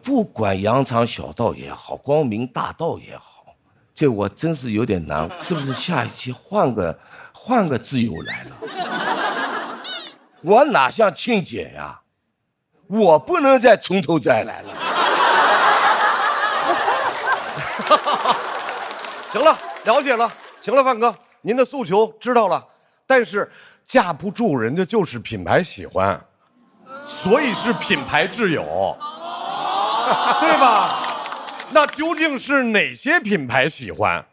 不管羊肠小道也好，光明大道也好，这我真是有点难。是不是下一期换个自由来了？我哪像庆姐呀？我不能再从头再来了。行了，了解了。行了，范哥，您的诉求知道了。但是架不住人家就是品牌喜欢，所以是品牌挚友，对吧？那究竟是哪些品牌喜欢？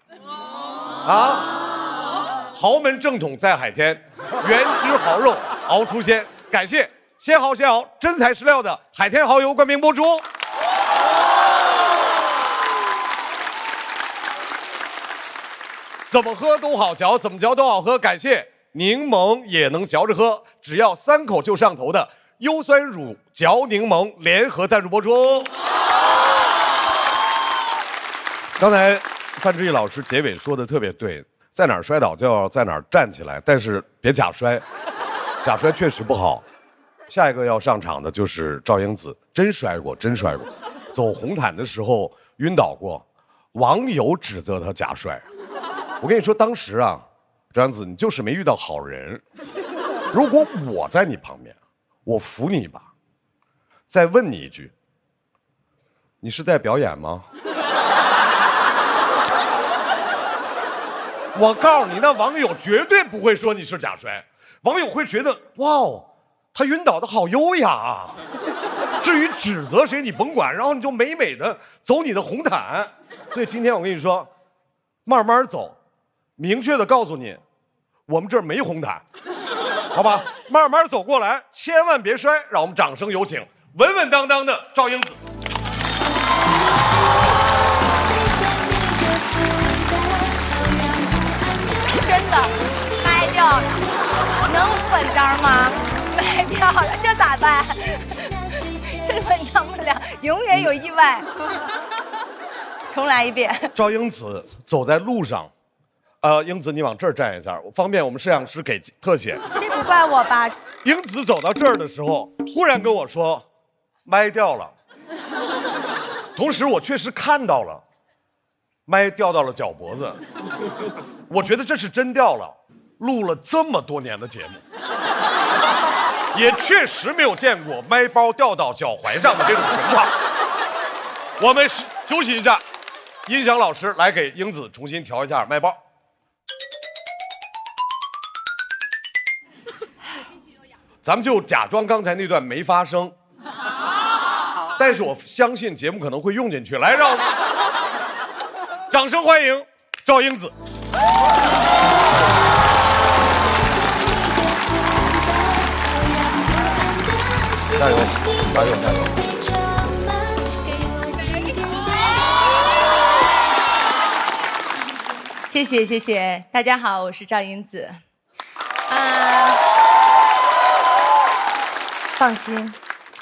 啊？豪门正统在海天，原汁好肉熬出鲜。感谢鲜蚝鲜熬真材实料的海天蚝油冠名播出。怎么喝都好嚼，怎么嚼都好喝。感谢柠檬也能嚼着喝，只要3口就上头的优酸乳嚼柠檬联合赞助播出。刚才范志毅老师结尾说的特别对，在哪儿摔倒就要在哪儿站起来，但是别假摔，假摔确实不好。下一个要上场的就是赵英子，真摔过，真摔过，走红毯的时候晕倒过，网友指责他假摔。我跟你说，当时啊，赵英子，你就是没遇到好人。如果我在你旁边，我扶你一把，再问你一句，你是在表演吗？我告诉你，那网友绝对不会说你是假摔，网友会觉得哇哦，他晕倒的好优雅啊。至于指责谁，你甭管，然后你就美美的走你的红毯。所以今天我跟你说，慢慢走，明确的告诉你，我们这儿没红毯，好吧？慢慢走过来，千万别摔。让我们掌声有请稳稳当当的赵英子。真的掰掉了，能稳当吗？掰掉了，这咋办？这稳当不了，永远有意外。重来一遍。赵英子走在路上，英子你往这儿站一下，方便我们摄像师给特写。这不怪我吧？英子走到这儿的时候，突然跟我说，麦掉了。同时我确实看到了，麦掉到了脚脖子。我觉得这是真掉了。录了这么多年的节目，也确实没有见过麦包掉到脚踝上的这种情况。我们休息一下，音响老师来给英子重新调一下麦包。咱们就假装刚才那段没发生，但是我相信节目可能会用进去。来，让我们掌声欢迎赵英子。加油，加油，加油！谢谢谢谢，大家好，我是赵英子。放心，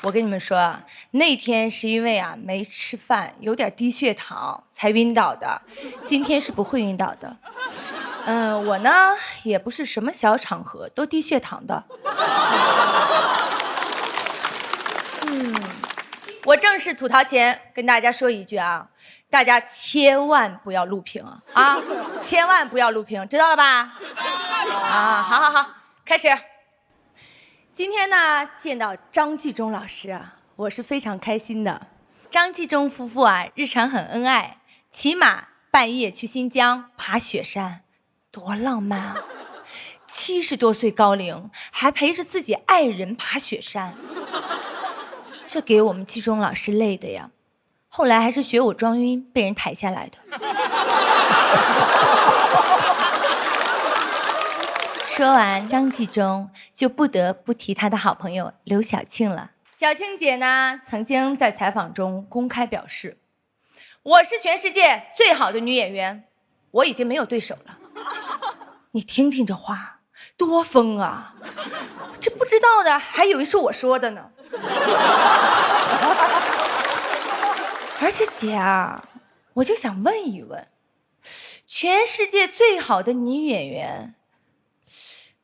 我跟你们说啊，那天是因为啊没吃饭，有点低血糖才晕倒的，今天是不会晕倒的。我呢也不是什么小场合都低血糖的。我正式吐槽前跟大家说一句啊，大家千万不要录屏啊，千万不要录屏，知道了吧？啊，好好好，开始。今天呢，见到张纪中老师啊，我是非常开心的。张纪中夫妇啊，日常很恩爱，骑马半夜去新疆爬雪山，多浪漫啊！70多岁高龄，还陪着自己爱人爬雪山。这给我们纪中老师累的呀，后来还是学我装晕被人抬下来的。说完张纪中，就不得不提他的好朋友刘晓庆了。小庆姐呢，曾经在采访中公开表示，我是全世界最好的女演员，我已经没有对手了。你听听这话多疯啊，这不知道的还以为是我说的呢。而且姐啊，我就想问一问，全世界最好的女演员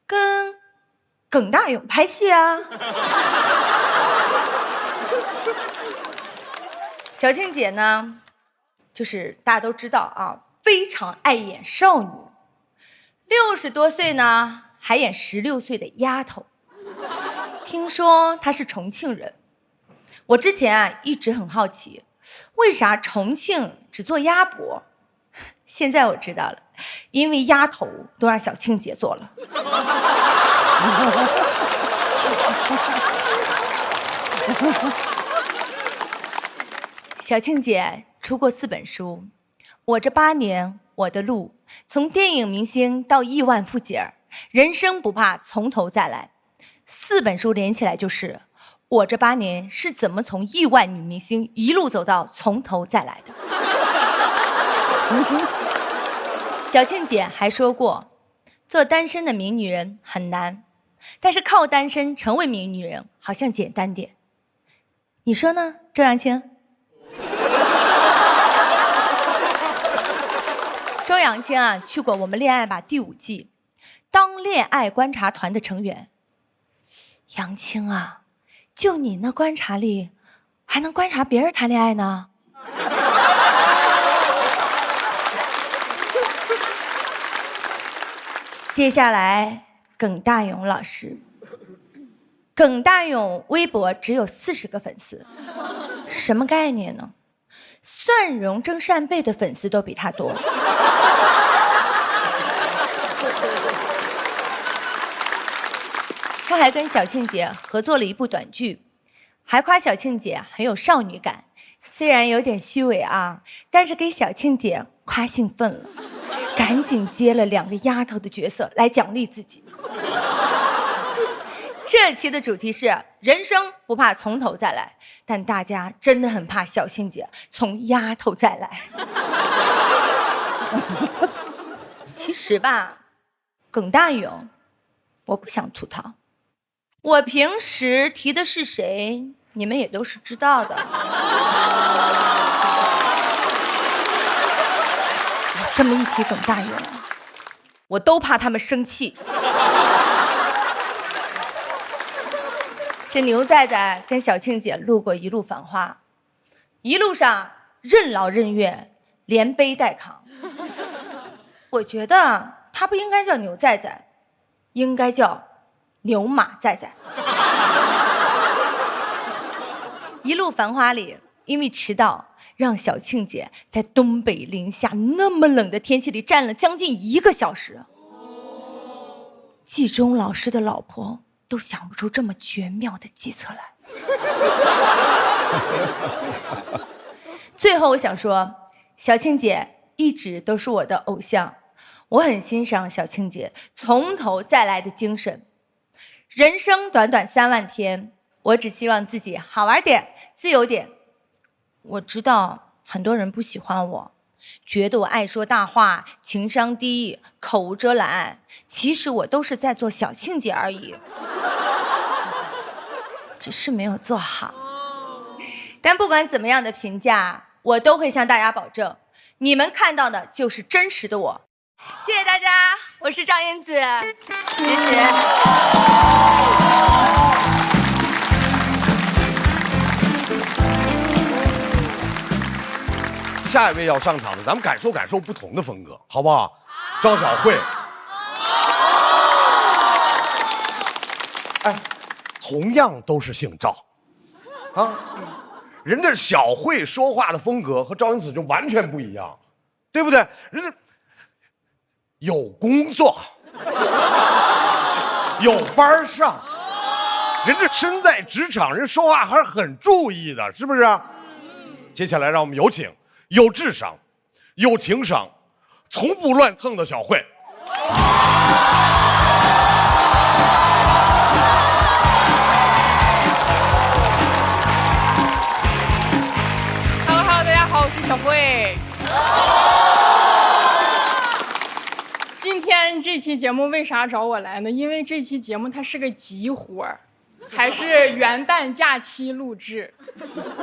跟耿大勇拍戏啊？小庆姐呢，就是大家都知道啊，非常爱演少女，60多岁呢还演16岁的丫头。听说她是重庆人，我之前啊一直很好奇，为啥重庆只做鸭脖？现在我知道了，因为鸭头都让小庆姐做了。小庆姐出过4本书，我这8年我的路，从电影明星到亿万富姐儿，人生不怕从头再来。4本书连起来就是我这8年是怎么从亿万女明星一路走到从头再来的。小庆姐还说过，做单身的名女人很难，但是靠单身成为名女人好像简单点。你说呢，周扬青？周扬青啊，去过我们恋爱吧第5季，当恋爱观察团的成员。杨青啊，就你那观察力，还能观察别人谈恋爱呢？接下来，耿大勇老师。耿大勇微博只有40个粉丝，什么概念呢？蒜蓉蒸扇贝的粉丝都比他多。他还跟小庆姐合作了一部短剧，还夸小庆姐很有少女感，虽然有点虚伪啊，但是给小庆姐夸兴奋了，赶紧接了2个丫头的角色来奖励自己。这期的主题是人生不怕从头再来，但大家真的很怕小庆姐从丫头再来。其实吧，耿大勇，我不想吐槽，我平时提的是谁，你们也都是知道的。我这么一提耿大勇，我都怕他们生气。这牛仔仔跟小庆姐路过一路繁花，一路上任劳任怨，连背带扛。我觉得他不应该叫牛仔仔，应该叫牛马仔仔。一路繁花里，因为迟到，让小庆姐在东北零下那么冷的天气里站了将近1个小时。季中老师的老婆都想不出这么绝妙的计策来。最后我想说，小庆姐一直都是我的偶像，我很欣赏小庆姐从头再来的精神。人生短短3万天，我只希望自己好玩点，自由点。我知道很多人不喜欢我，觉得我爱说大话，情商低，口无遮拦。其实我都是在做小庆姐而已，只是没有做好。但不管怎么样的评价，我都会向大家保证，你们看到的就是真实的我。谢谢大家，我是赵英子，谢谢。下一位要上场的，咱们感受感受不同的风格，好不好？赵小慧。哎，同样都是姓赵，啊，人家小慧说话的风格和赵英子就完全不一样，对不对？人家有工作，有班上，人家身在职场，人说话还是很注意的，是不是？接下来让我们有请有智商、有情商、从不乱蹭的小慧。Hello， 大家好，我是小慧。今天这期节目为啥找我来呢？因为这期节目它是个急活儿，还是元旦假期录制。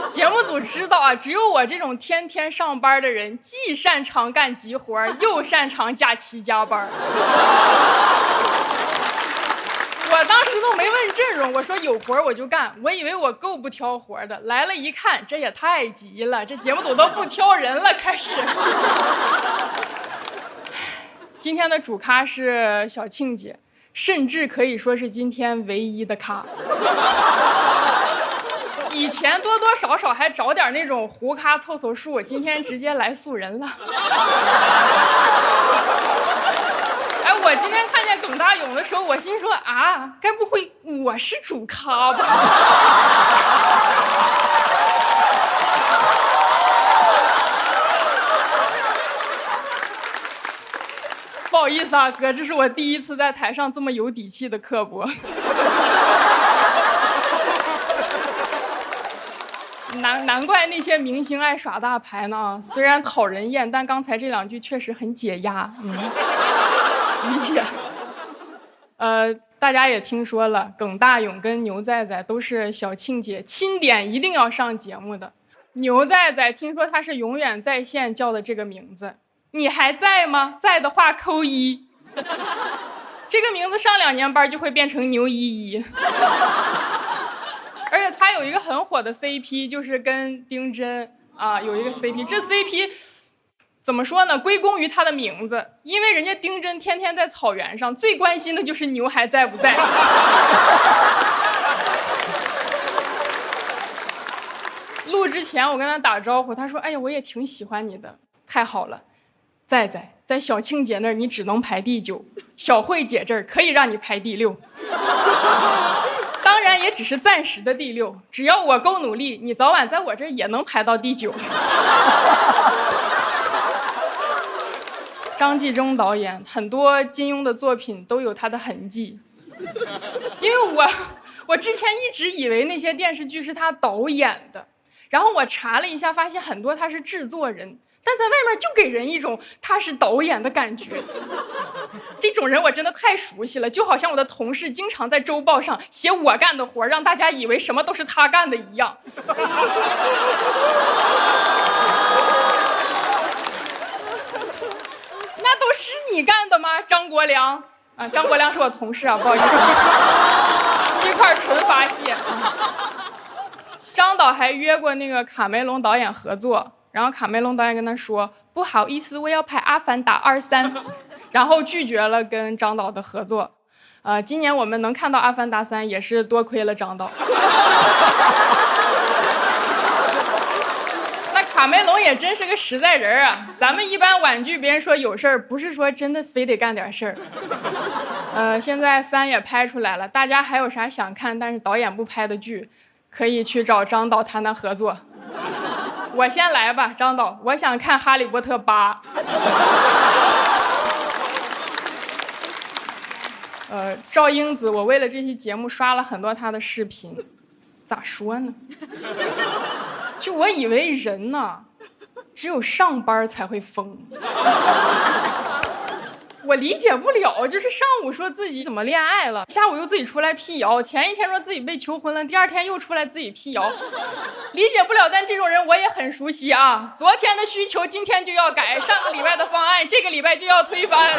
节目组知道啊，只有我这种天天上班的人，既擅长干急活，又擅长假期加班。我我当时都没问阵容，我说有活我就干，我以为我够不挑活的，来了一看，这也太急了，这节目组都不挑人了，开始。今天的主咖是小庆姐，甚至可以说是今天唯一的咖。以前多多少少还找点那种胡咖凑凑数，今天直接来素人了。哎，我今天看见耿大勇的时候，我心说啊，该不会我是主咖吧？不好意思啊，哥，这是我第一次在台上这么有底气的刻薄。难怪那些明星爱耍大牌呢，虽然讨人厌，但刚才这2句确实很解压，理解。大家也听说了，耿大勇跟牛仔仔都是小庆姐钦点一定要上节目的。牛仔仔听说他是永远在线叫的这个名字，你还在吗？在的话扣1。这个名字上2年班就会变成牛依依。而且他有一个很火的 CP， 就是跟丁真啊有一个 CP， 这 CP 怎么说呢？归功于他的名字，因为人家丁真天天在草原上，最关心的就是牛还在不在。录之前我跟他打招呼，他说：“哎呀，我也挺喜欢你的，太好了。在小庆姐那儿你只能排第9，小慧姐这儿可以让你排第6。”当然也只是暂时的第6，只要我够努力，你早晚在我这儿也能排到第9。张纪中导演很多金庸的作品都有他的痕迹，因为我之前一直以为那些电视剧是他导演的，然后我查了一下，发现很多他是制作人，但在外面就给人一种他是导演的感觉。这种人我真的太熟悉了，就好像我的同事经常在周报上写我干的活，让大家以为什么都是他干的一样。那都是你干的吗？张国良啊，张国良是我同事啊，不好意思，这块纯发泄。张导还约过那个卡梅隆导演合作，然后卡梅隆导演跟他说：“不好意思，我要拍《阿凡达2、3》。”然后拒绝了跟张导的合作。今年我们能看到《阿凡达3》也是多亏了张导。那卡梅隆也真是个实在人啊！咱们一般婉拒别人说有事儿，不是说真的非得干点事儿。现在3也拍出来了，大家还有啥想看但是导演不拍的剧，可以去找张导谈谈合作。我先来吧，张导，我想看《哈利波特8》。赵英子，我为了这期节目刷了很多她的视频，咋说呢？就我以为人呢，只有上班才会疯。我理解不了，就是上午说自己怎么恋爱了，下午又自己出来辟谣，前一天说自己被求婚了，第2天又出来自己辟谣，理解不了。但这种人我也很熟悉啊，昨天的需求今天就要改，上个礼拜的方案这个礼拜就要推翻。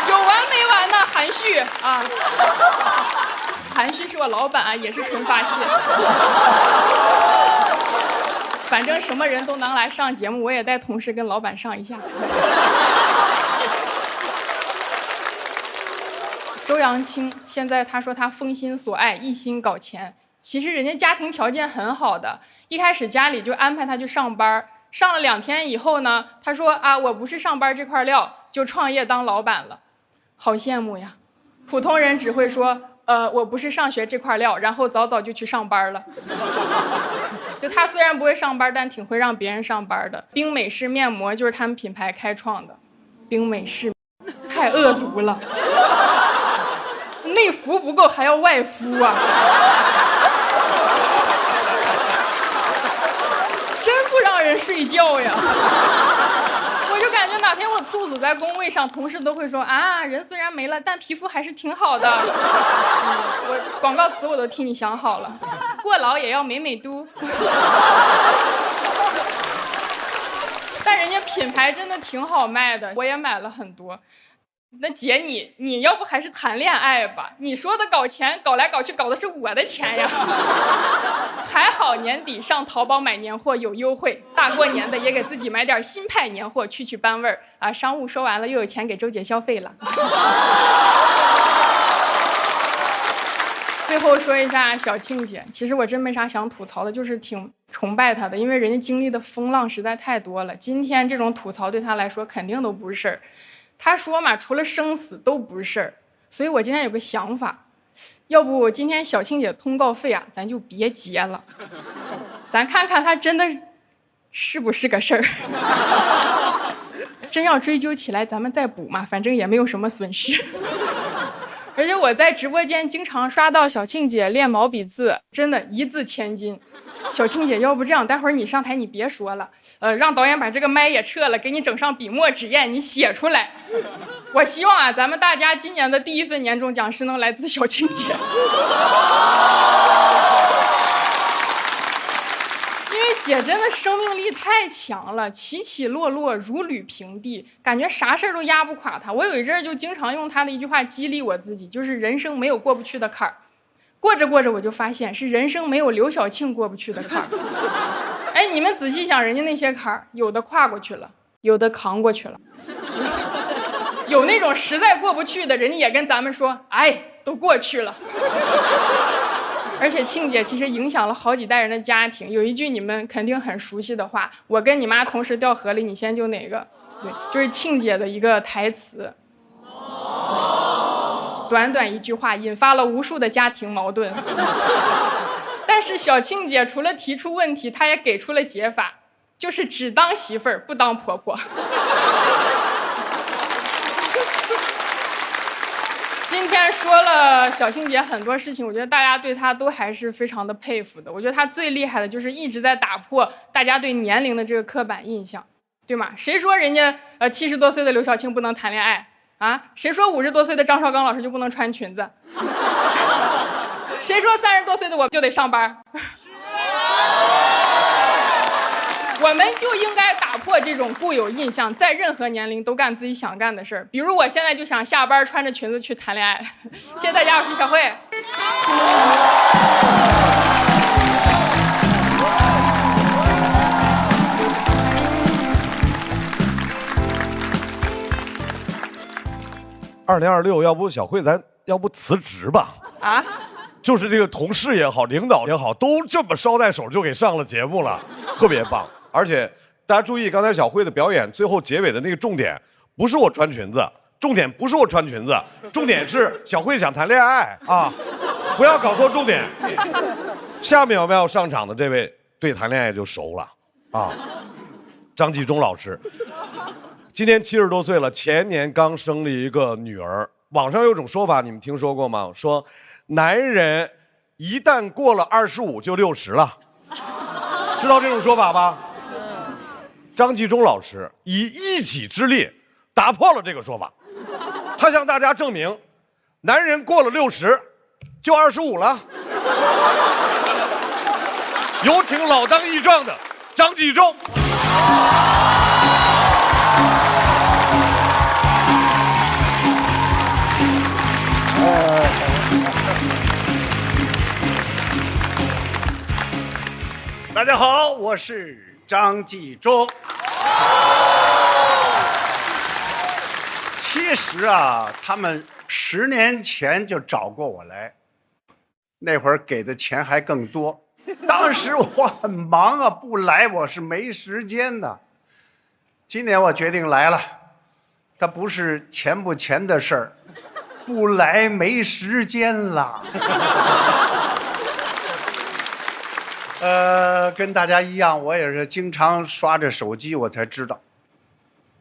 有完没完呢？含蓄啊，含蓄是我老板啊，也是纯发泄。反正什么人都能来上节目，我也带同事跟老板上一下。周扬青现在他说他封心所爱，一心搞钱，其实人家家庭条件很好的，一开始家里就安排他去上班，上了2天以后呢，他说啊，我不是上班这块料，就创业当老板了，好羡慕呀。普通人只会说我不是上学这块料，然后早就去上班了。就他虽然不会上班，但挺会让别人上班的。冰美式面膜就是他们品牌开创的，冰美式太恶毒了，内服不够还要外敷啊，真不让人睡觉呀。我就感觉哪天我猝死在工位上，同事都会说啊，人虽然没了，但皮肤还是挺好的。我广告词我都替你想好了，过劳也要美美嘟。但人家品牌真的挺好卖的，我也买了很多。那姐你要不还是谈恋爱吧？你说的搞钱，搞来搞去搞的是我的钱呀。还好年底上淘宝买年货有优惠，大过年的也给自己买点新派年货去班味儿啊！商务收完了，又有钱给周姐消费了。最后说一下小庆姐，其实我真没啥想吐槽的，就是挺崇拜她的，因为人家经历的风浪实在太多了。今天这种吐槽对她来说肯定都不是事儿。她说嘛，除了生死都不是事儿。所以我今天有个想法，要不今天小庆姐通告费啊，咱就别结了，咱看看她真的是不是个事儿。真要追究起来，咱们再补嘛，反正也没有什么损失。而且我在直播间经常刷到小庆姐练毛笔字，真的一字千金。小庆姐，要不这样，待会儿你上台你别说了，让导演把这个麦也撤了，给你整上笔墨纸砚，你写出来。我希望啊，咱们大家今年的第一份年终奖是能来自小庆姐。姐真的生命力太强了，起起落落如履平地，感觉啥事儿都压不垮她。我有一阵儿就经常用她的一句话激励我自己，就是人生没有过不去的坎儿，过着过着我就发现是人生没有刘晓庆过不去的坎儿。哎，你们仔细想，人家那些坎儿，有的跨过去了，有的扛过去了，有那种实在过不去的，人家也跟咱们说，哎，都过去了。而且庆姐其实影响了好几代人的家庭，有一句你们肯定很熟悉的话，我跟你妈同时掉河里，你先救哪个？对，就是庆姐的一个台词。短短一句话引发了无数的家庭矛盾。但是小庆姐除了提出问题，她也给出了解法，就是只当媳妇儿不当婆婆。今天说了小庆姐很多事情，我觉得大家对她都还是非常的佩服的。我觉得她最厉害的就是一直在打破大家对年龄的这个刻板印象，对吗？谁说人家70多岁的刘晓庆不能谈恋爱啊？谁说50多岁的张绍刚老师就不能穿裙子？谁说30多岁的我就得上班？我们就应该打破这种固有印象，在任何年龄都干自己想干的事儿。比如我现在就想下班穿着裙子去谈恋爱。谢谢大家，我是小慧。2026，要不小慧咱要不辞职吧？啊？就是这个同事也好，领导也好，都这么捎带手就给上了节目了，特别棒。而且大家注意，刚才小慧的表演最后结尾的那个重点，不是我穿裙子，重点不是我穿裙子，重点是小慧想谈恋爱啊！不要搞错重点。下面我们要上场的这位对谈恋爱就熟了啊，张纪中老师，今年70多岁了，前年刚生了一个女儿。网上有种说法，你们听说过吗？说男人一旦过了25就60了，知道这种说法吧？张纪中老师以一己之力打破了这个说法，他向大家证明，男人过了60就25了。有请老当益壮的张纪中。大家好，我是张纪中。其实啊，他们10年前就找过我来，那会儿给的钱还更多。当时我很忙啊，不来我是没时间的。今年我决定来了，它不是钱不钱的事儿，不来没时间了。跟大家一样，我也是经常刷着手机，我才知道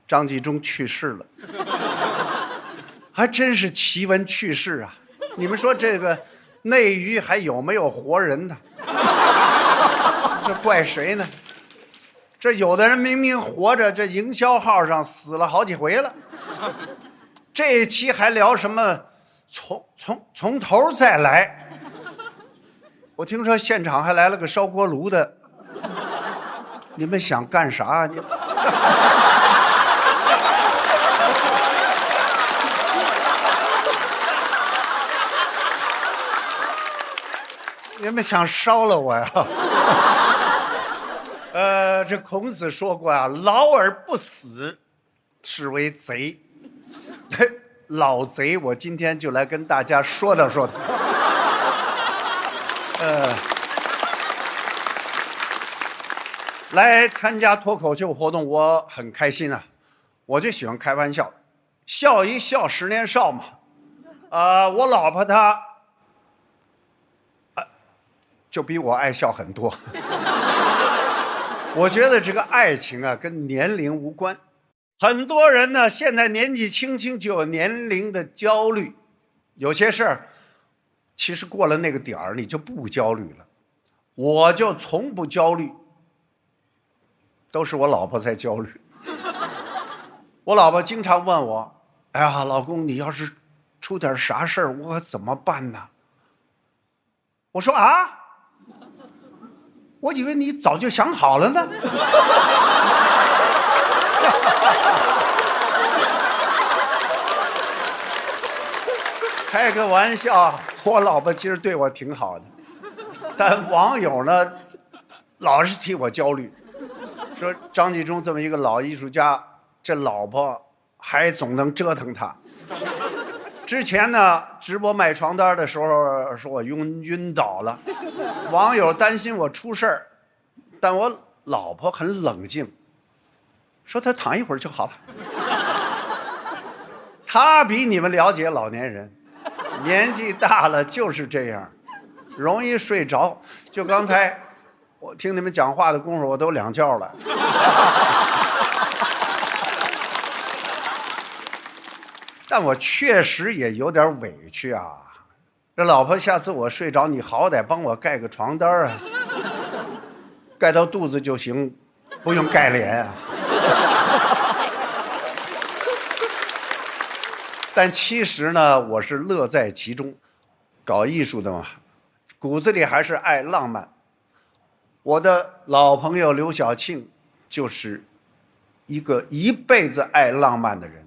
张纪中去世了，还真是奇闻趣事啊！你们说这个内娱还有没有活人呢？这怪谁呢？这有的人明明活着，这营销号上死了好几回了。这一期还聊什么从头再来？我听说现场还来了个烧锅炉的，你们想干啥？你们想烧了我呀？这孔子说过啊，老而不死，是为贼。老贼，我今天就来跟大家说道说道。来参加脱口秀活动，我很开心啊，我就喜欢开玩笑，笑一笑10年少嘛。我老婆她，就比我爱笑很多。我觉得这个爱情啊，跟年龄无关。很多人呢，现在年纪轻轻就有年龄的焦虑，有些事儿，其实过了那个点儿，你就不焦虑了。我就从不焦虑，都是我老婆在焦虑。我老婆经常问我：“哎呀，老公，你要是出点啥事儿，我怎么办呢？”我说：“啊。”我以为你早就想好了呢。开个玩笑，我老婆其实对我挺好的，但网友呢，老是替我焦虑，说张纪中这么一个老艺术家，这老婆还总能折腾他。之前呢，直播卖床单的时候，说我晕倒了，网友担心我出事儿，但我老婆很冷静，说她躺一会儿就好了。她比你们了解老年人，年纪大了就是这样，容易睡着。就刚才我听你们讲话的功夫，我都2觉了。但我确实也有点委屈啊，这老婆，下次我睡着，你好歹帮我盖个床单啊，盖到肚子就行，不用盖脸啊。但其实呢，我是乐在其中，搞艺术的嘛，骨子里还是爱浪漫。我的老朋友刘晓庆就是一个一辈子爱浪漫的人。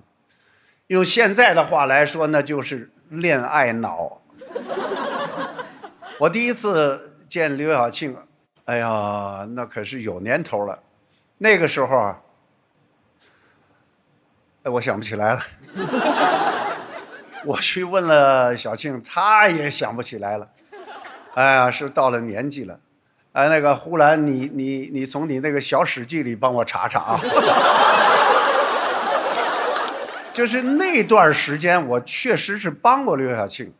用现在的话来说，那就是恋爱脑。我第一次见刘晓庆，哎呀，那可是有年头了。那个时候啊，我想不起来了。我去问了小庆，她也想不起来了。哎呀，是到了年纪了。哎，那个呼兰，你从你那个小史记里帮我查查啊。就是那段时间，我确实是帮过刘晓庆，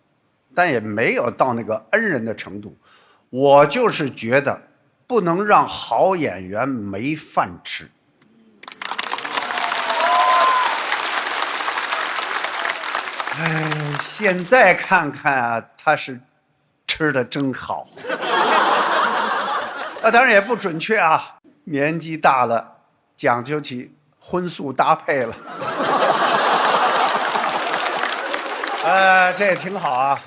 但也没有到那个恩人的程度。我就是觉得不能让好演员没饭吃。哎，现在看看啊，他是吃的真好。当然也不准确啊，年纪大了，讲究起荤素搭配了。这也挺好啊，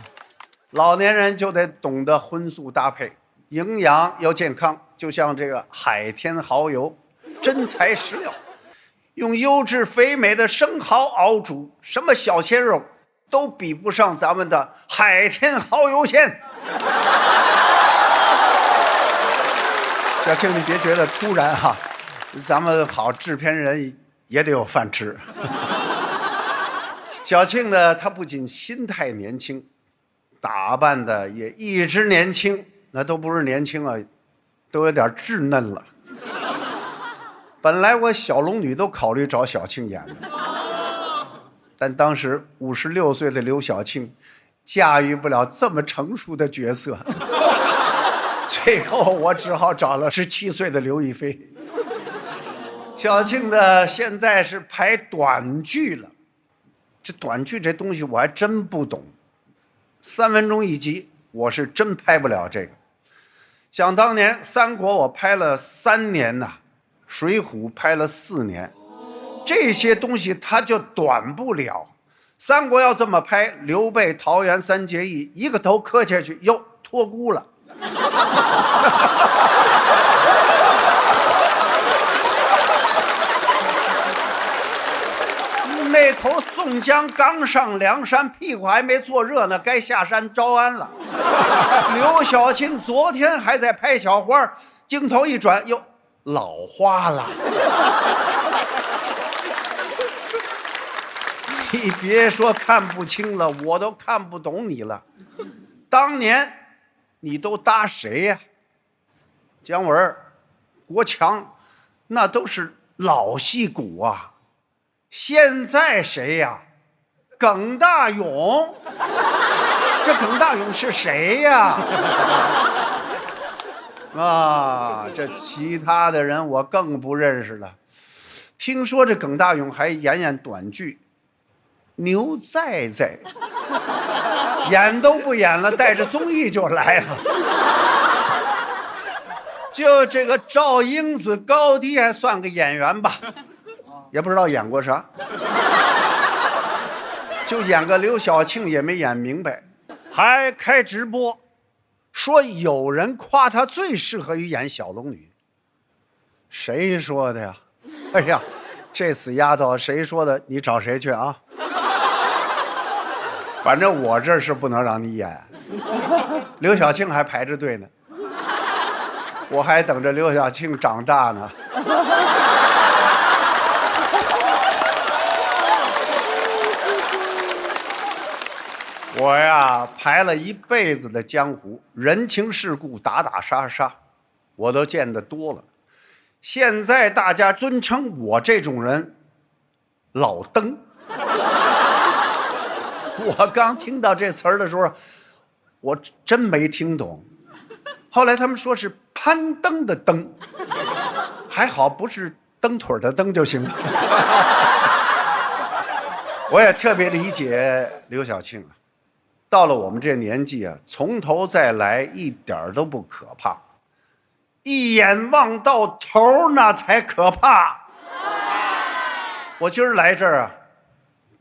老年人就得懂得荤素搭配，营养又健康。就像这个海天蚝油，真材实料，用优质肥美的生蚝熬煮，什么小鲜肉都比不上咱们的海天蚝油鲜。小庆，你别觉得突然哈，咱们好制片人也得有饭吃。小庆呢，他不仅心态年轻，打扮的也一直年轻，那都不是年轻啊，都有点稚嫩了。本来我小龙女都考虑找小庆演的，但当时56岁的刘晓庆驾驭不了这么成熟的角色，最后我只好找了17岁的刘亦菲。小庆呢，现在是拍短剧了。这短剧这东西我还真不懂，3分钟一集，我是真拍不了这个。想当年三国我拍了3年呐，水浒拍了4年，这些东西它就短不了。三国要这么拍，刘备、桃园3结义，一个头磕下去，哟，脱箍了。那头宋江刚上梁山，屁股还没坐热呢，该下山招安了。刘晓庆昨天还在拍小花，镜头一转，哟，老花了。你别说看不清了，我都看不懂你了。当年你都搭谁呀？姜文、国强，那都是老戏骨啊。现在谁呀？耿大勇。这耿大勇是谁呀？啊，这其他的人我更不认识了。听说这耿大勇还演短剧，牛在在，演都不演了，带着综艺就来了。就这个赵英子高低还算个演员吧，也不知道演过啥，就演个刘晓庆也没演明白，还开直播，说有人夸她最适合于演小龙女。谁说的呀？哎呀，这死丫头，谁说的？你找谁去啊？反正我这是不能让你演。刘晓庆还排着队呢，我还等着刘晓庆长大呢。我呀，排了一辈子的江湖，人情世故、打打杀杀，我都见得多了。现在大家尊称我这种人老登。我刚听到这词儿的时候，我真没听懂。后来他们说是攀登的登，还好不是蹬腿的蹬就行了。我也特别理解刘晓庆啊，到了我们这年纪啊，从头再来一点都不可怕，一眼望到头那才可怕。我今儿来这儿啊，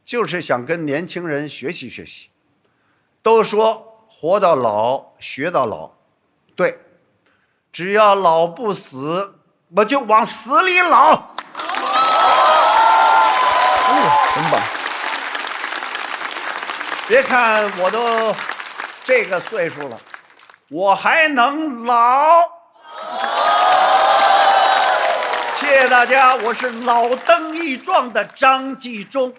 就是想跟年轻人学习学习。都说活到老学到老，对，只要老不死，我就往死里老。真棒！别看我都这个岁数了，我还能老。谢谢大家，我是老登益壮的张纪中。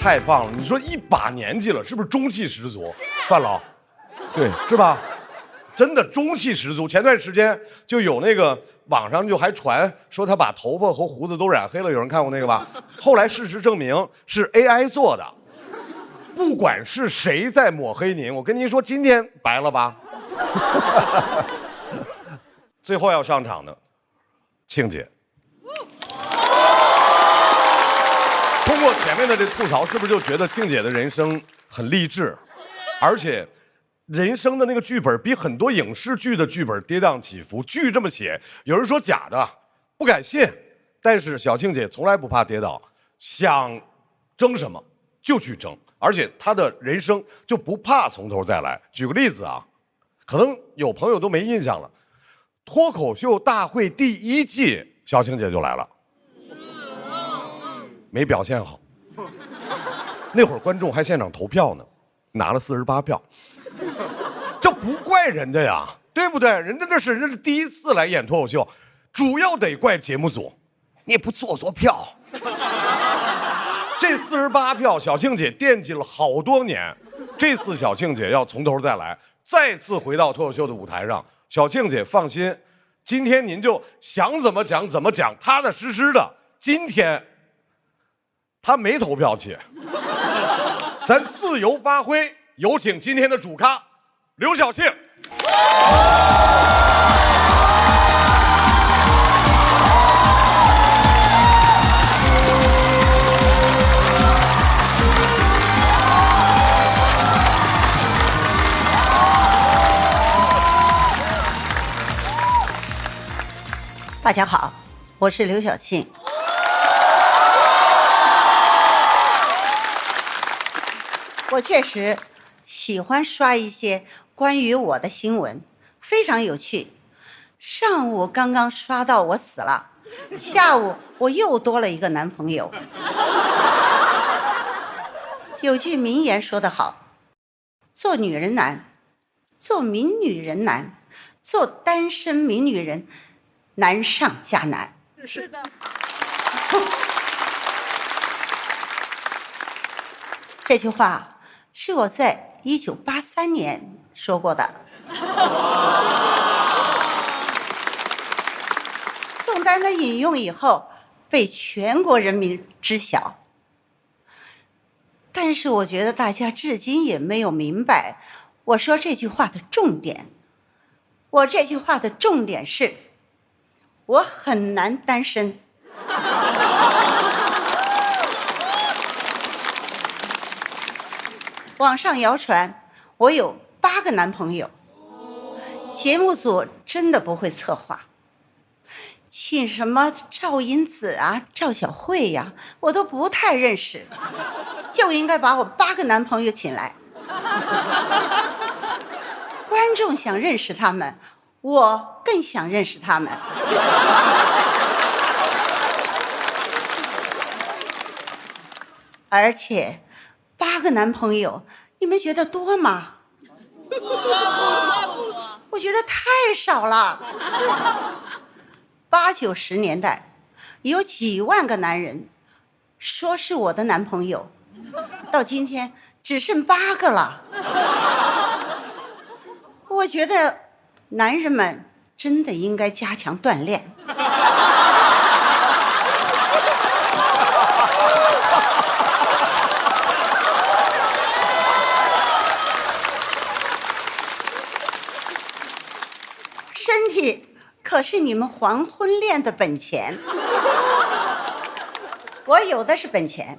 太棒了！你说一把年纪了，是不是中气十足？范老，对，是吧？真的中气十足。前段时间就有那个网上就还传说他把头发和胡子都染黑了，有人看过那个吧？后来事实证明是 AI 做的。不管是谁在抹黑您，我跟您说，今天白了吧？最后要上场的，庆姐。通过前面的这吐槽，是不是就觉得庆姐的人生很励志，而且人生的那个剧本比很多影视剧的剧本跌宕起伏？剧这么写，有人说假的，不敢信，但是小庆姐从来不怕跌倒，想争什么就去争，而且她的人生就不怕从头再来。举个例子啊，可能有朋友都没印象了，脱口秀大会第1季，小庆姐就来了。没表现好，那会儿观众还现场投票呢，拿了48票，这不怪人家呀，对不对？人家这是人家第一次来演脱口秀，主要得怪节目组，你也不做票。这48票，小庆姐惦记了好多年，这次小庆姐要从头再来，再次回到脱口秀的舞台上。小庆姐放心，今天您就想怎么讲怎么讲，踏踏实实的。今天。他没投票去，咱自由发挥。有请今天的主咖刘晓庆。大家好，我是刘晓庆。我确实喜欢刷一些关于我的新闻，非常有趣。上午刚刚刷到我死了，下午我又多了一个男朋友。有句名言说得好，做女人难，做名女人难，做单身名女人难上加难。是的。这句话是我在1983年说过的。宋丹的引用以后被全国人民知晓，但是我觉得大家至今也没有明白我说这句话的重点。我这句话的重点是，我很难单身。网上谣传我有8个男朋友，节目组真的不会策划，请什么赵英子啊、赵小慧呀，我都不太认识，就应该把我8个男朋友请来。观众想认识他们，我更想认识他们。而且8个男朋友，你们觉得多吗？我觉得太少了。80、90年代，有几万个男人说是我的男朋友，到今天只剩8个了。我觉得男人们真的应该加强锻炼。身体可是你们还婚恋的本钱，我有的是本钱。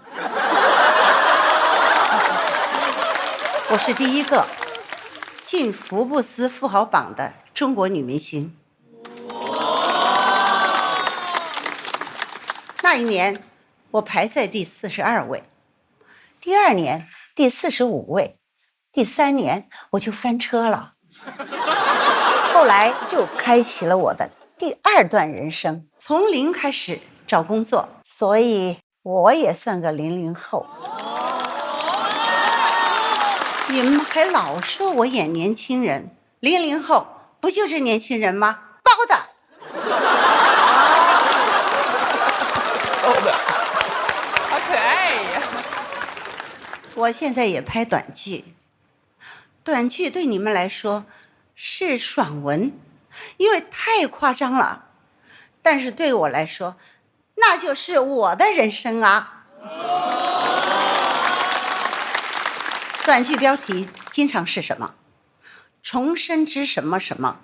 我是第一个进福布斯富豪榜的中国女明星。那一年我排在第42位，第2年第45位，第3年我就翻车了。后来就开启了我的第2段人生，从零开始找工作，所以我也算个00后。你们还老说我演年轻人，00后不就是年轻人吗？包的。好可爱呀！我现在也拍短剧，短剧对你们来说是爽文，因为太夸张了，但是对我来说那就是我的人生啊。短剧标题经常是什么？重生之什么什么，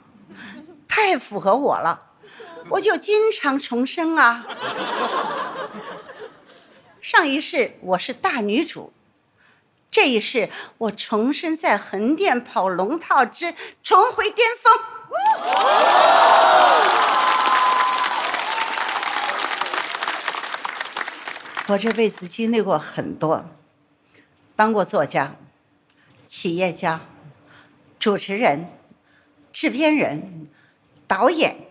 太符合我了，我就经常重生啊。上一世我是大女主，这一世我重生在横店跑龙套之重回巅峰。我这辈子经历过很多，当过作家、企业家、主持人、制片人、导演、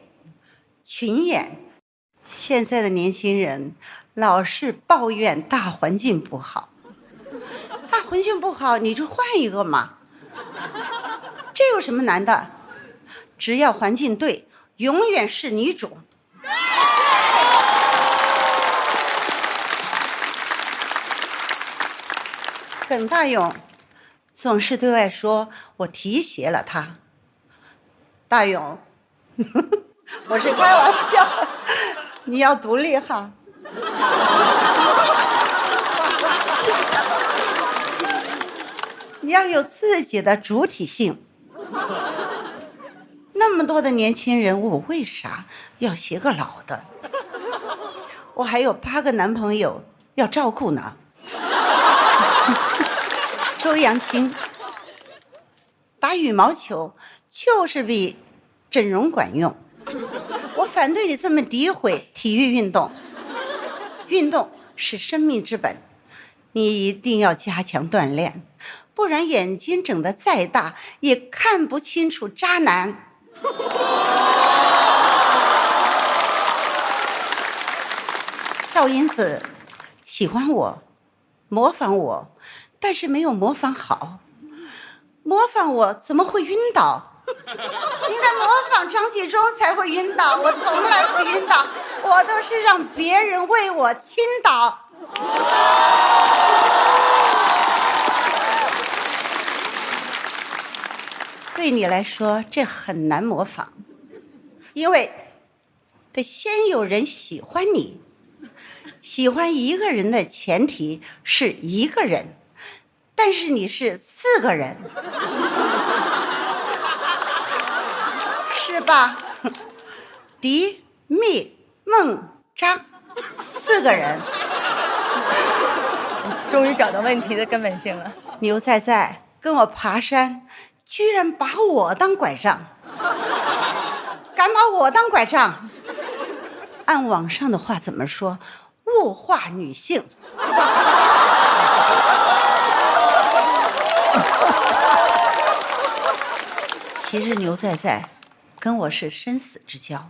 群演。现在的年轻人老是抱怨大环境不好，大环境不好你就换一个嘛，这有什么难的？只要环境对，永远是女主。耿大勇总是对外说我提携了他。大勇，我是开玩笑，你要独立哈。你要有自己的主体性。那么多的年轻人，我为啥要携个老的？我还有8个男朋友要照顾呢。周扬青，打羽毛球就是比整容管用。我反对你这么诋毁体育运动，运动是生命之本，你一定要加强锻炼，不然眼睛睁得再大也看不清楚渣男。赵英子喜欢我，模仿我，但是没有模仿好。模仿我怎么会晕倒？应该模仿张纪中才会晕倒，我从来不晕倒，我都是让别人为我倾倒。对你来说这很难模仿，因为得先有人喜欢你。喜欢一个人的前提是一个人，但是你是4个人，是吧？狄、蜜、孟、张，4个人。终于找到问题的根本性了。牛在在跟我爬山，居然把我当拐杖，敢把我当拐杖？按网上的话怎么说？物化女性。其实牛在在跟我是生死之交，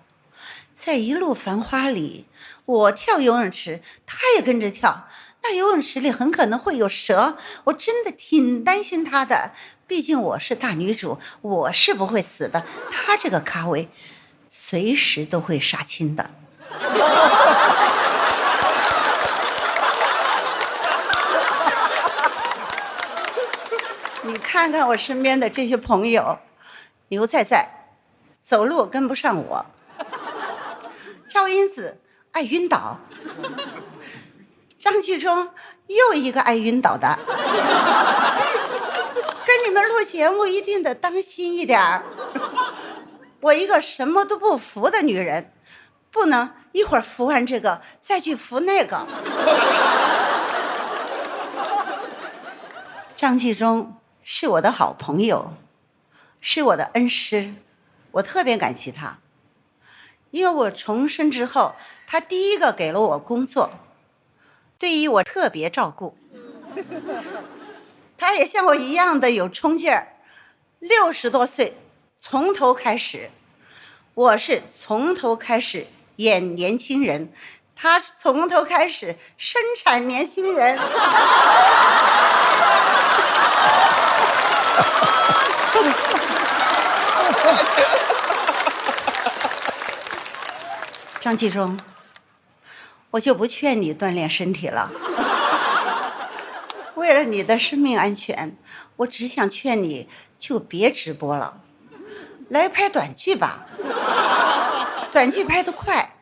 在一路繁华里，我跳游泳池，他也跟着跳。那游泳池里很可能会有蛇，我真的挺担心他的。毕竟我是大女主，我是不会死的。他这个咖位，随时都会杀青的。你看看我身边的这些朋友，牛在在走路跟不上我，赵英子爱晕倒，张纪中又一个爱晕倒的。跟你们录节目一定得当心一点儿。我一个什么都不服的女人，不能一会儿服完这个再去服那个。张纪中是我的好朋友，是我的恩师，我特别感激他。因为我重生之后，他第一个给了我工作，对于我特别照顾。他也像我一样的有冲劲儿，60多岁从头开始，我是从头开始演年轻人，他从头开始生产年轻人。张纪中，我就不劝你锻炼身体了。为了你的生命安全，我只想劝你就别直播了，来拍短剧吧。短剧拍得快，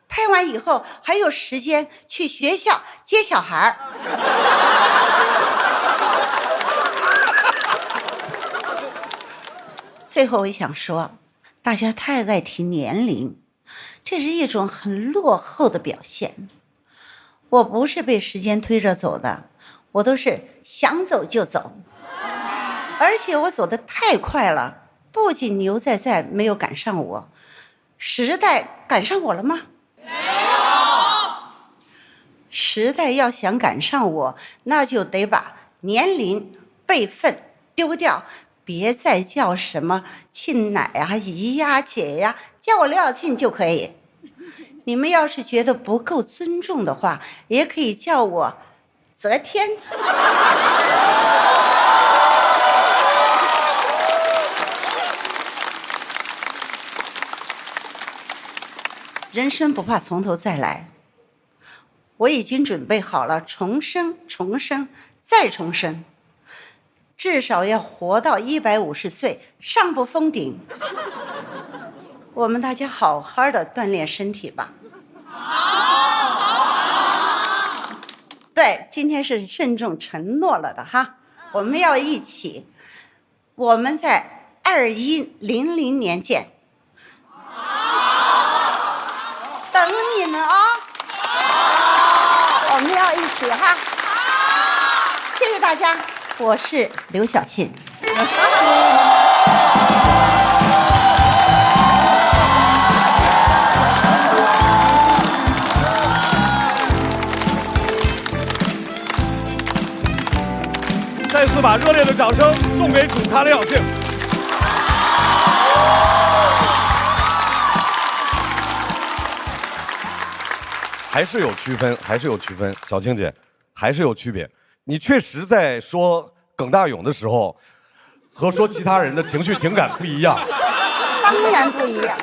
拍完以后还有时间去学校接小孩。最后我想说，大家太爱提年龄，这是一种很落后的表现。我不是被时间推着走的，我都是想走就走，而且我走得太快了。不仅牛在在没有赶上我，时代赶上我了吗？没有。时代要想赶上我，那就得把年龄辈分丢掉，别再叫什么庆奶啊、姨呀、姐呀，叫我刘晓庆就可以。你们要是觉得不够尊重的话，也可以叫我则天。人生不怕从头再来，我已经准备好了重生、重生再重生，至少要活到150岁，上不封顶。我们大家好好的锻炼身体吧。对，今天是慎重承诺了的哈，我们要一起。我们在2100年见。等你们啊！我们要一起哈！谢谢大家，我是刘晓庆。次把热烈的掌声送给主咖李晓庆。还是有区分，还是有区分，小庆姐，还是有区别。你确实在说耿大勇的时候，和说其他人的情绪情感不一样，当然不一样。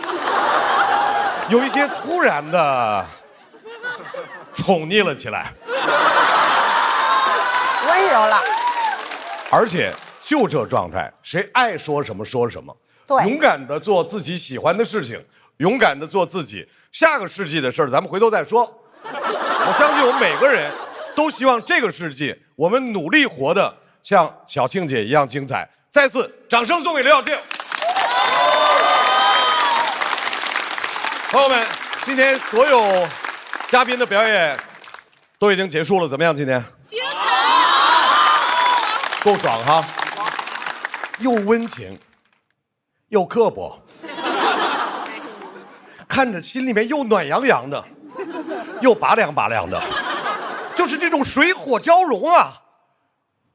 有一些突然的宠溺了起来，温柔了。而且就这状态，谁爱说什么说什么，对，勇敢的做自己喜欢的事情，勇敢的做自己。下个世纪的事儿，咱们回头再说。我相信我们每个人都希望这个世纪，我们努力活得像小庆姐一样精彩。再次掌声送给刘晓庆。朋友们，今天所有嘉宾的表演都已经结束了，怎么样？今天精彩，够爽哈，又温情，又刻薄。看着心里面又暖洋洋的，又拔凉拔凉的，就是这种水火交融啊，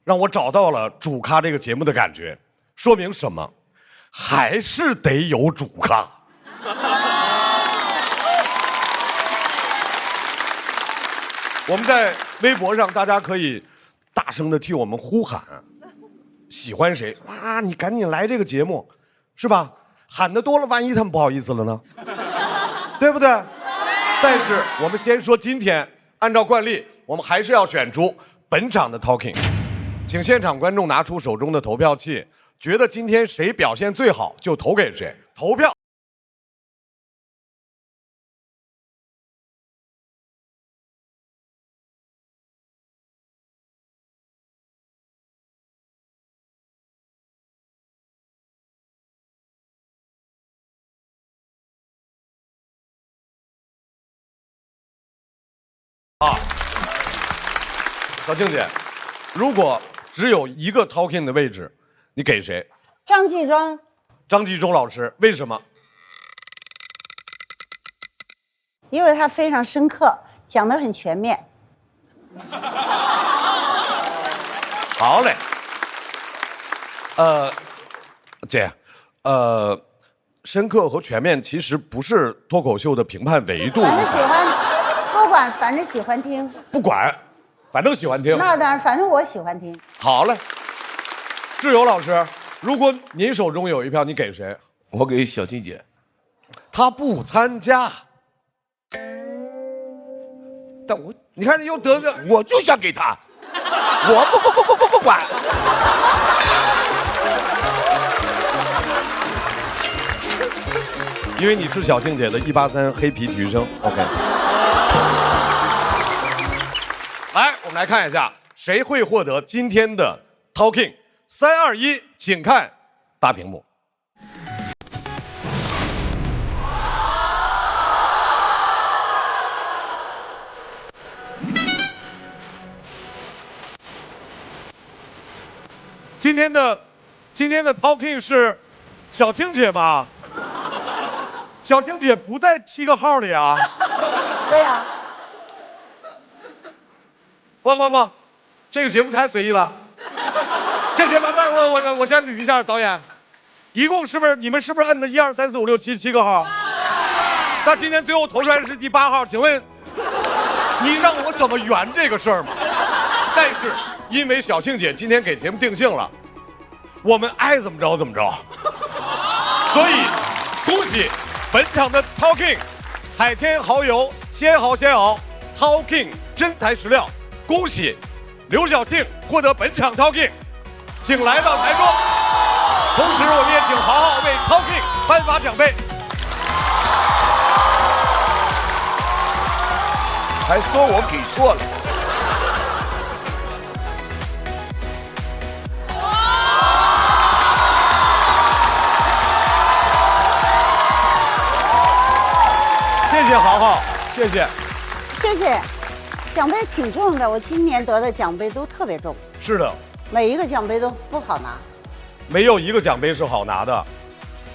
让我找到了主咖这个节目的感觉。说明什么？还是得有主咖。我们在微博上，大家可以大声的替我们呼喊，喜欢谁哇，你赶紧来这个节目，是吧？喊的多了，万一他们不好意思了呢？对不对？但是我们先说今天，按照惯例，我们还是要选出本场的 Talking， 请现场观众拿出手中的投票器，觉得今天谁表现最好就投给谁。投票。啊，小庆姐，如果只有一个 Talking 的位置，你给谁？张纪中。张纪中老师，为什么？因为他非常深刻，讲得很全面。好嘞。姐，深刻和全面其实不是脱口秀的评判维度。反正喜欢，不管，反正喜欢听。不管，反正喜欢听。那当然，反正我喜欢听。好嘞。志友老师，如果您手中有一票，你给谁？我给小庆姐。她不参加。但我你看你又得罪，我就想给他，我不管。因为你是小庆姐的183黑皮体育生 ，OK。来，我们来看一下谁会获得今天的 Talking。3、2、1，请看大屏幕。今天的 Talking 是小庆姐吧？小庆姐不在7个号里啊？对呀。不，这个节目太随意了。这节目我先捋一下，导演，一共你们是不是按的1、2、3、4、5、6、7个号？那今天最后投出来是第8号，请问你让我怎么圆这个事儿嘛？但是因为小庆姐今天给节目定性了，我们爱怎么着怎么着，所以恭喜本场的 Talking 海天蚝油鲜蚝Talking 真材实料，恭喜刘晓庆获得本场 Talking， 请来到台中。同时我们也请豪豪为 Talking 颁发奖杯。还说我给错了。谢谢豪豪，谢谢。谢谢。奖杯挺重的，我今年得的奖杯都特别重。是的，每一个奖杯都不好拿。没有一个奖杯是好拿的，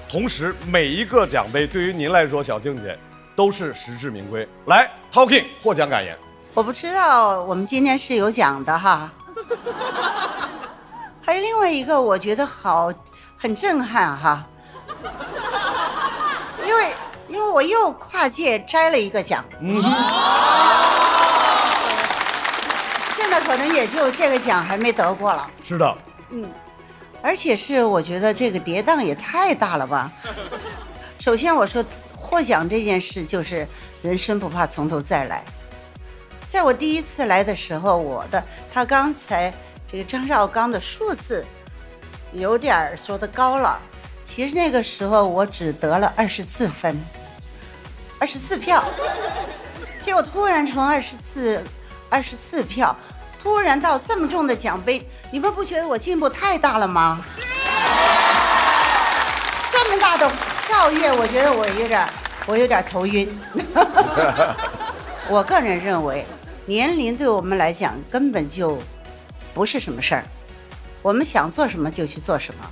同时每一个奖杯对于您来说，小庆姐都是实至名归。来 ，Talking 获奖感言。我不知道我们今天是有奖的哈，还有另外一个，我觉得很震撼哈，因为我又跨界摘了一个奖，现在可能也就这个奖还没得过了。是的，而且是我觉得这个跌宕也太大了吧。首先我说获奖这件事就是人生不怕从头再来。在我第一次来的时候，他刚才这个张绍刚的数字有点说的高了，其实那个时候我只得了24分，24票，结果突然从24票突然到这么重的奖杯，你们不觉得我进步太大了吗？这么大的跳跃，我觉得我有点头晕。我个人认为，年龄对我们来讲根本就不是什么事儿，我们想做什么就去做什么，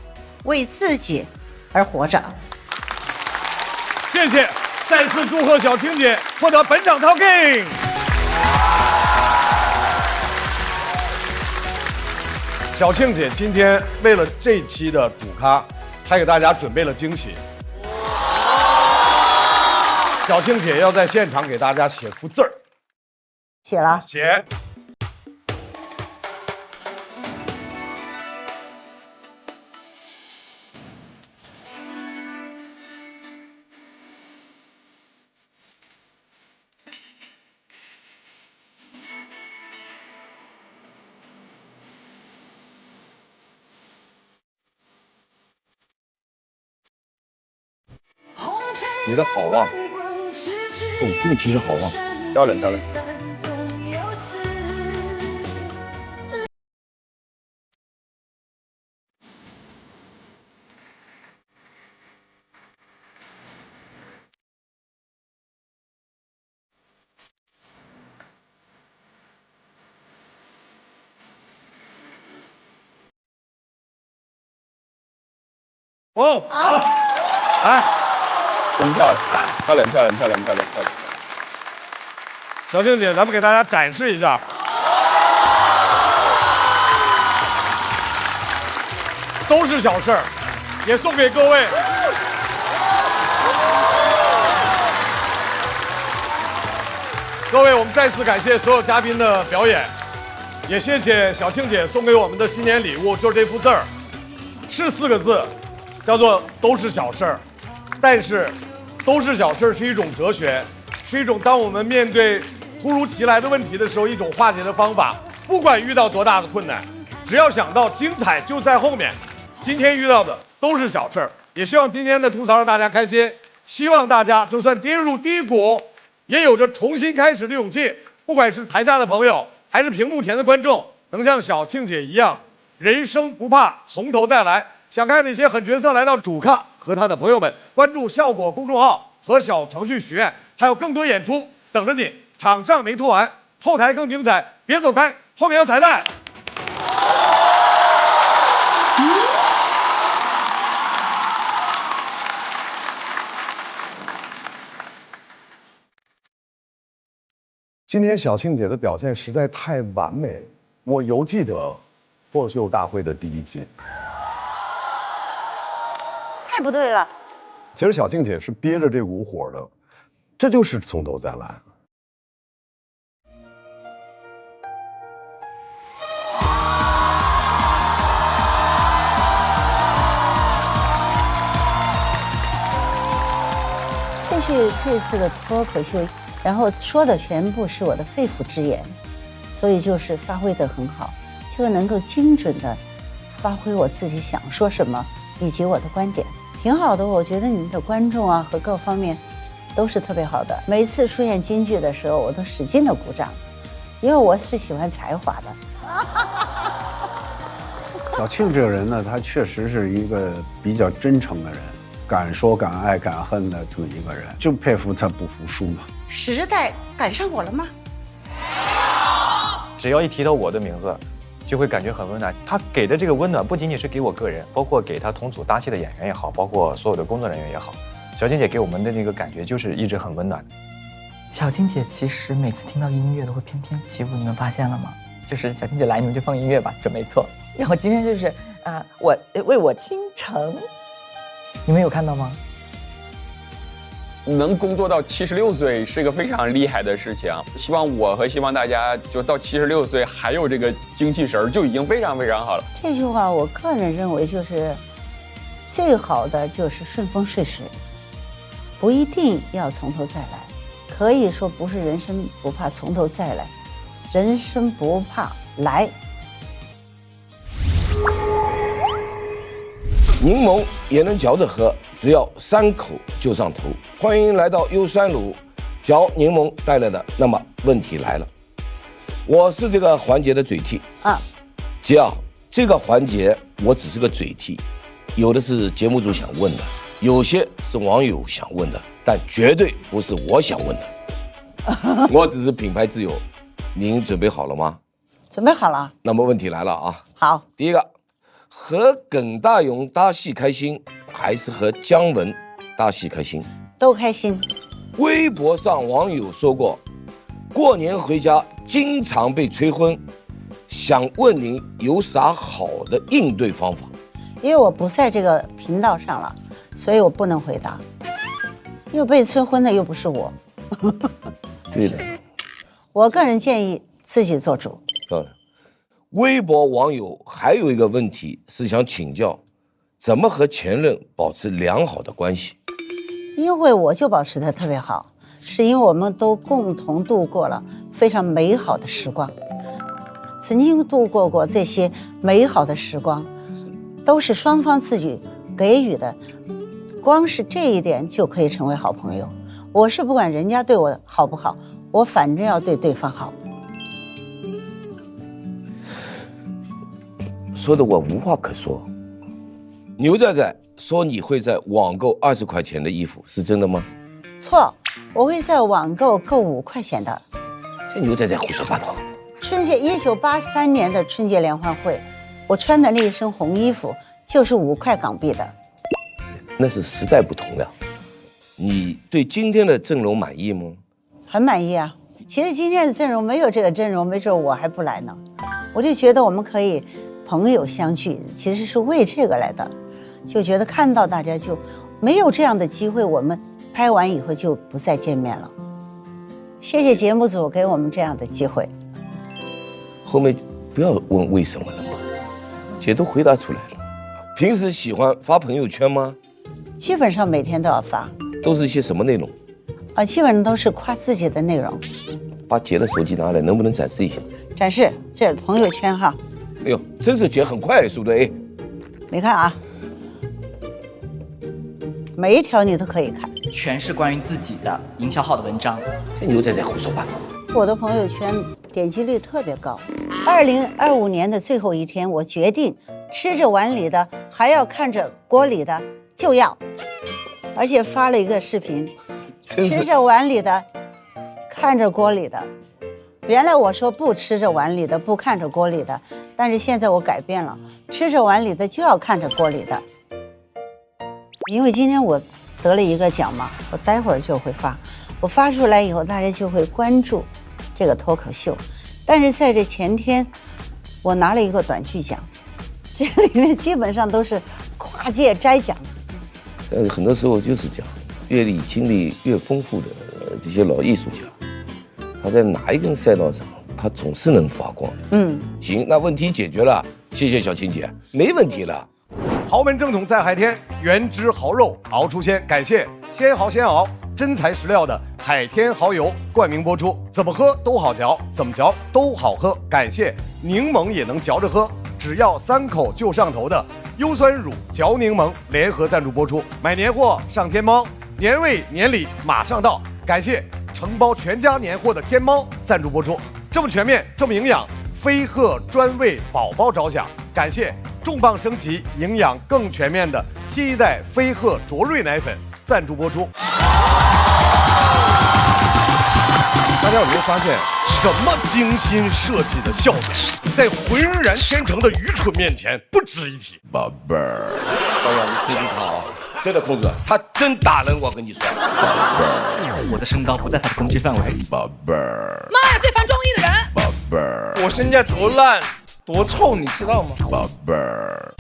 为自己而活着。谢谢，再次祝贺小青姐获得本场 Talking。小庆姐今天为了这期的主咖，还给大家准备了惊喜。小庆姐要在现场给大家写幅字儿。写了。写。你的好望，这个其实好望，漂亮漂亮。哦，好，来。真漂亮，漂亮漂亮漂亮漂亮漂亮！小庆姐，咱们给大家展示一下，都是小事儿，也送给各位。各位，我们再次感谢所有嘉宾的表演，也谢谢小庆姐送给我们的新年礼物，就是这幅字儿，是4个字，叫做“都是小事儿”。但是，都是小事是一种哲学，是一种当我们面对突如其来的问题的时候一种化解的方法。不管遇到多大的困难，只要想到精彩就在后面。今天遇到的都是小事，也希望今天的吐槽让大家开心。希望大家就算跌入低谷，也有着重新开始的勇气。不管是台下的朋友，还是屏幕前的观众，能像小庆姐一样，人生不怕从头再来。想看哪些狠角色来到主咖？和他的朋友们关注效果公众号和小程序许愿，还有更多演出等着你。场上没拖完，后台更精彩，别走开，后面有彩蛋。今天小庆姐的表现实在太完美，我犹记得脱口秀大会的第1季。太不对了。其实小庆姐是憋着这股火的，这就是从头再来。这次的脱口秀，然后说的全部是我的肺腑之言，所以就是发挥得很好，就能够精准的发挥我自己想说什么以及我的观点。挺好的，我觉得你们的观众啊和各方面都是特别好的。每一次出现京剧的时候，我都使劲的鼓掌，因为我是喜欢才华的。小庆这个人呢，他确实是一个比较真诚的人，敢说敢爱敢恨的这么一个人，就佩服他不服输嘛。时代赶上我了吗？只要一提到我的名字，就会感觉很温暖。他给的这个温暖不仅仅是给我个人，包括给他同组搭戏的演员也好，包括所有的工作人员也好，小金姐给我们的那个感觉就是一直很温暖。小金姐其实每次听到音乐都会翩翩起舞，你们发现了吗？就是小青姐来，你们就放音乐吧，准没错。然后今天就是我为我倾城，你们有看到吗？能工作到76岁是一个非常厉害的事情。希望我和希望大家就到76岁还有这个精气神儿，就已经非常非常好了。这句话我个人认为就是最好的就是顺风顺水，不一定要从头再来，可以说不是人生不怕从头再来，人生不怕来。柠檬也能嚼着喝，只要3口就上头。欢迎来到优酸乳嚼柠檬带来的。那么问题来了，我是这个环节的嘴替啊，姐啊，这个环节我只是个嘴替，有的是节目组想问的，有些是网友想问的，但绝对不是我想问的。我只是品牌自由，您准备好了吗？准备好了。那么问题来了啊，好，第一个。和耿大勇搭戏开心，还是和姜文搭戏开心？都开心。微博上网友说过，过年回家经常被催婚，想问您有啥好的应对方法？因为我不在这个频道上了，所以我不能回答。因为被催婚的又不是我。对的。我个人建议自己做主。对的。微博网友还有一个问题是想请教，怎么和前任保持良好的关系？因为我就保持得特别好，是因为我们都共同度过了非常美好的时光，曾经度过这些美好的时光，都是双方自己给予的，光是这一点就可以成为好朋友。我是不管人家对我好不好，我反正要对对方好。说的我无话可说。牛仔仔说你会在网购20块钱的衣服，是真的吗？错，我会在网购5块钱的。这牛仔仔胡说八道。春节1983年的春节联欢会，我穿的那一身红衣服就是5块港币的。那是时代不同了。你对今天的阵容满意吗？很满意啊。其实今天的阵容没有这个阵容，没准我还不来呢。我就觉得我们可以朋友相聚，其实是为这个来的，就觉得看到大家就没有这样的机会，我们拍完以后就不再见面了。谢谢节目组给我们这样的机会。后面不要问为什么了嘛，姐都回答出来了。平时喜欢发朋友圈吗？基本上每天都要发。都是一些什么内容？基本上都是夸自己的内容。把姐的手机拿来，能不能展示一下？展示，这朋友圈哈。哎呦，真是姐很快速的哎！你看啊，每一条你都可以看，全是关于自己的营销号的文章。这牛仔在胡说八道。我的朋友圈点击率特别高。2025年的最后一天，我决定吃着碗里的还要看着锅里的就要，而且发了一个视频，吃着碗里的看着锅里的。原来我说不吃着碗里的，不看着锅里的，但是现在我改变了，吃着碗里的就要看着锅里的。因为今天我得了一个奖嘛，我待会儿就会发，我发出来以后，大家就会关注这个脱口秀。但是在这前天，我拿了一个短剧奖，这里面基本上都是跨界摘奖。很多时候就是这样，阅历经历越丰富的这些老艺术家，他在哪一根赛道上，他总是能发光。行，那问题解决了，谢谢小青姐，没问题了。豪门正统在海天，原汁豪肉熬出鲜，感谢鲜豪鲜熬真材实料的海天蚝油冠名播出。怎么喝都好嚼，怎么嚼都好喝。感谢柠檬也能嚼着喝，只要3口就上头的优酸乳嚼柠檬联合赞助播出。买年货上天猫，年味年礼马上到。感谢承包全家年货的天猫赞助播出。这么全面，这么营养，飞鹤专为宝宝着想。感谢重磅升级、营养更全面的新一代飞鹤卓瑞奶粉赞助播出。大家有没有发现，什么精心设计的笑点，在浑然天成的愚蠢面前不值一提？宝贝儿，导演，你司机好，真的控制，他真打人，我跟你说。宝贝儿，我的身高不在他的攻击范围。宝贝儿，妈呀，最烦中医的人。宝贝贝儿，我现在多烂多臭，你知道吗？宝贝儿，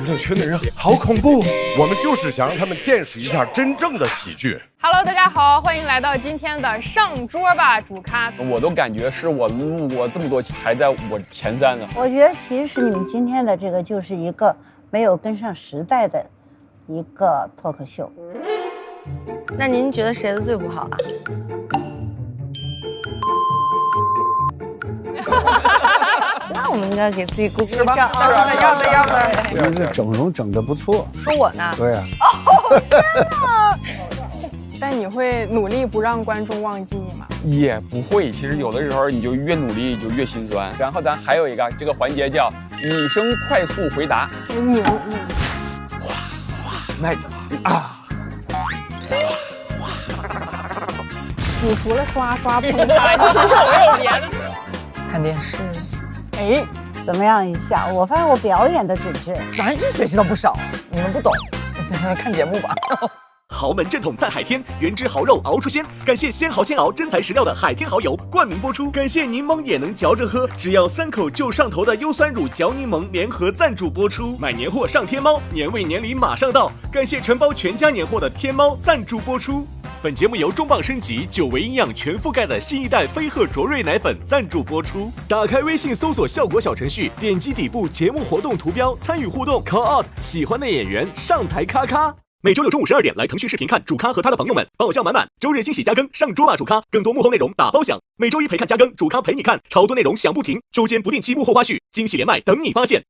娱乐圈的人好恐怖。我们就是想让他们见识一下真正的喜剧。Hello， 大家好，欢迎来到今天的上桌吧主咖。我都感觉是我录过这么多期，还在我前3呢。我觉得其实你们今天的这个就是一个没有跟上时代的一个脱口秀。那您觉得谁的最不好啊？那我们应该给自己鼓鼓掌，要的。但是整容整得不错。说我呢？对啊。哦，天哪！但你会努力不让观众忘记你吗？也不会，其实有的时候你就越努力就越心酸。然后咱还有一个这个环节叫拟声快速回答。你麦啊！你除了刷刷喷他，你有没有别的？看电视，哎，怎么样一下？我发现我表演的准确，咱这学习到不少，你们不懂，看节目吧。豪门正统在海天，原汁豪肉熬出鲜。感谢鲜蚝鲜熬真材实料的海天蚝油冠名播出。感谢柠檬也能嚼着喝，只要3口就上头的优酸乳嚼柠檬联合赞助播出。买年货上天猫，年味年礼马上到。感谢承包全家年货的天猫赞助播出。本节目由重磅升级、久维营养全覆盖的新一代飞鹤卓瑞奶粉赞助播出。打开微信搜索效果小程序，点击底部节目活动图标参与互动 ，call out 喜欢的演员上台咔咔。每周6中午12点来腾讯视频看主咖和他的朋友们，爆笑满满。周日惊喜加更，上桌吧主咖，更多幕后内容打包享。每周1陪看加更，主咖陪你看，超多内容享不停。周间不定期幕后花絮，惊喜连麦等你发现。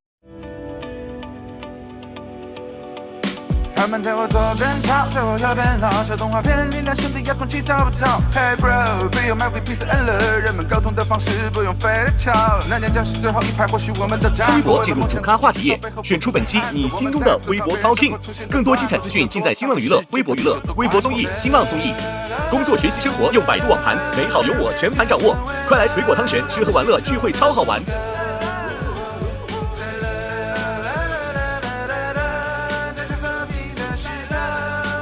他们在我左边吵，在我右边闹，小动画片里那兄弟遥控器找不到。Hey bro， 没有 Melvin Peace and Love， 人们沟通的方式不用飞得巧。那年教室最后一排，或许我们都站。微博进入主咖话题页，选出本期你心中的微博 Talking。更多精彩资讯尽在新浪娱乐、微博娱乐、微博综艺、新浪综艺。工作、学习、生活用百度网盘，美好有我全盘掌握。快来水果汤圆，吃喝玩乐聚会超好玩。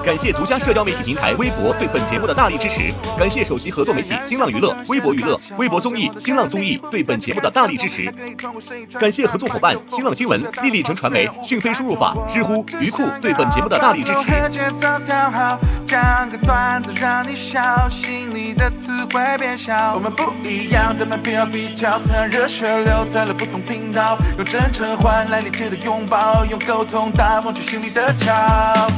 感谢独家社交媒体平台微博对本节目的大力支持，感谢首席合作媒体新浪娱乐、微博娱乐、微博综艺、新浪综艺对本节目的大力支持，感谢合作伙伴新浪新闻、丽丽城传媒、讯飞输入法、知乎、鱼库对本节目的大力支持。讲个段子让你笑，心里的词汇变小。我们不一样的门票比较，让热血留在了不同频道，用真诚换来理智的拥抱，用沟通打破去心里的潮。